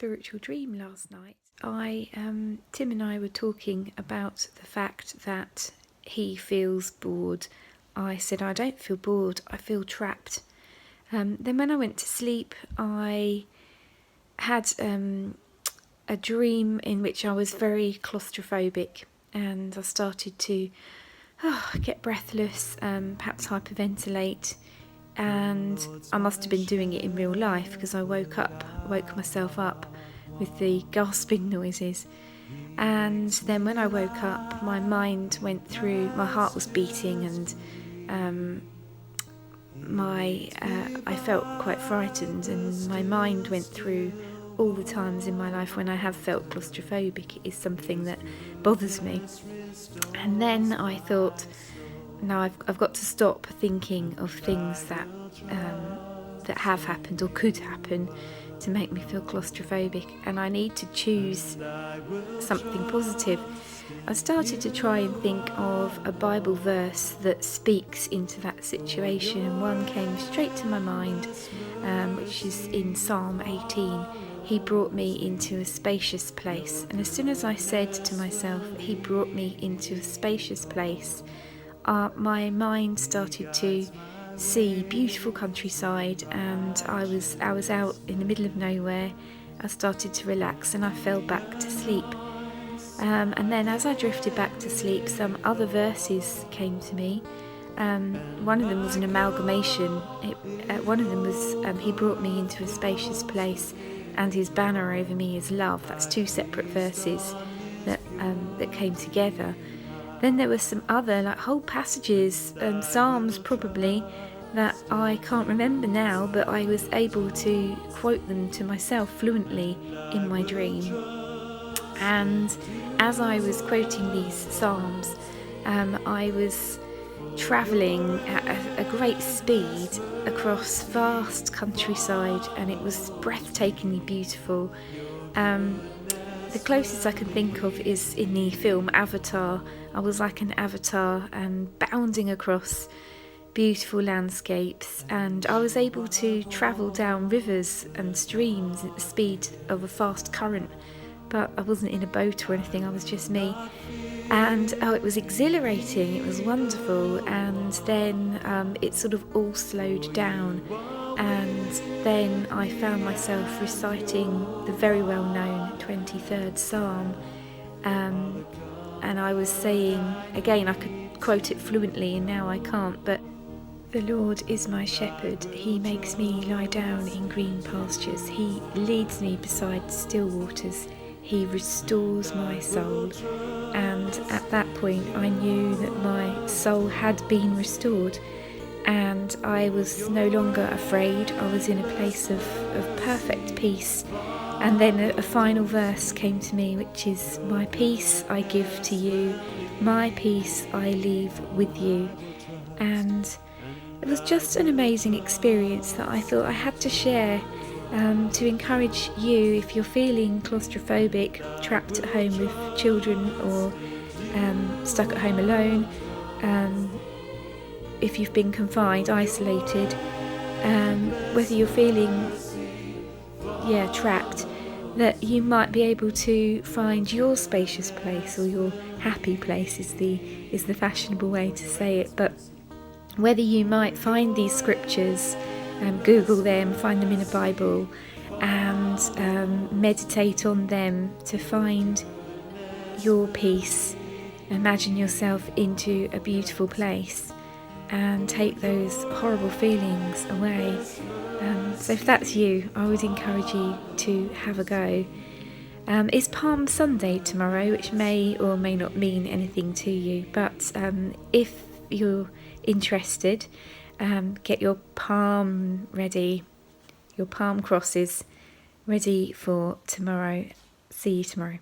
spiritual dream last night. Tim and I were talking about the fact that he feels bored. I said, I don't feel bored, I feel trapped. Then when I went to sleep, I had a dream in which I was very claustrophobic, and I started to get breathless, perhaps hyperventilate, and I must have been doing it in real life because I woke myself up with the gasping noises. And then when I woke up, my mind went through, my heart was beating, and I felt quite frightened, and my mind went through all the times in my life when I have felt claustrophobic. It is something that bothers me. And then I thought, no, I've got to stop thinking of things that have happened or could happen to make me feel claustrophobic, and I need to choose something positive. I started to try and think of a Bible verse that speaks into that situation, and one came straight to my mind, which is in Psalm 18. He brought me into a spacious place. And as soon as I said to myself, he brought me into a spacious place, my mind started to see beautiful countryside, and I was out in the middle of nowhere. I started to relax and I fell back to sleep. And then as I drifted back to sleep, some other verses came to me. One of them was an amalgamation. One of them was, he brought me into a spacious place, and his banner over me is love. That's two separate verses that came together. Then there were some other, like whole passages, Psalms probably, that I can't remember now, but I was able to quote them to myself fluently in my dream. And as I was quoting these Psalms, I was travelling at a great speed across vast countryside, and it was breathtakingly beautiful. The closest I can think of is in the film Avatar. I was like an avatar and bounding across beautiful landscapes, and I was able to travel down rivers and streams at the speed of a fast current, but I wasn't in a boat or anything, I was just me. And it was exhilarating, it was wonderful, and then it sort of all slowed down, and then I found myself reciting the very well known 23rd Psalm, and I was saying, again, I could quote it fluently and now I can't, but the Lord is my shepherd, he makes me lie down in green pastures, he leads me beside still waters, he restores my soul. And at that point I knew that my soul had been restored, and I was no longer afraid. I was in a place of perfect peace. And then a final verse came to me, which is, my peace I give to you, my peace I leave with you. And it was just an amazing experience that I thought I had to share, to encourage you if you're feeling claustrophobic, trapped at home with children, or stuck at home alone, if you've been confined, isolated, whether you're feeling trapped, that you might be able to find your spacious place, or your happy place is the fashionable way to say it. But whether you might find these scriptures, Google them, find them in a Bible, and meditate on them to find your peace. Imagine yourself into a beautiful place and take those horrible feelings away. So if that's you, I would encourage you to have a go. It's Palm Sunday tomorrow, which may or may not mean anything to you, but if you're interested, get your palm ready, your palm crosses ready for tomorrow. See you tomorrow.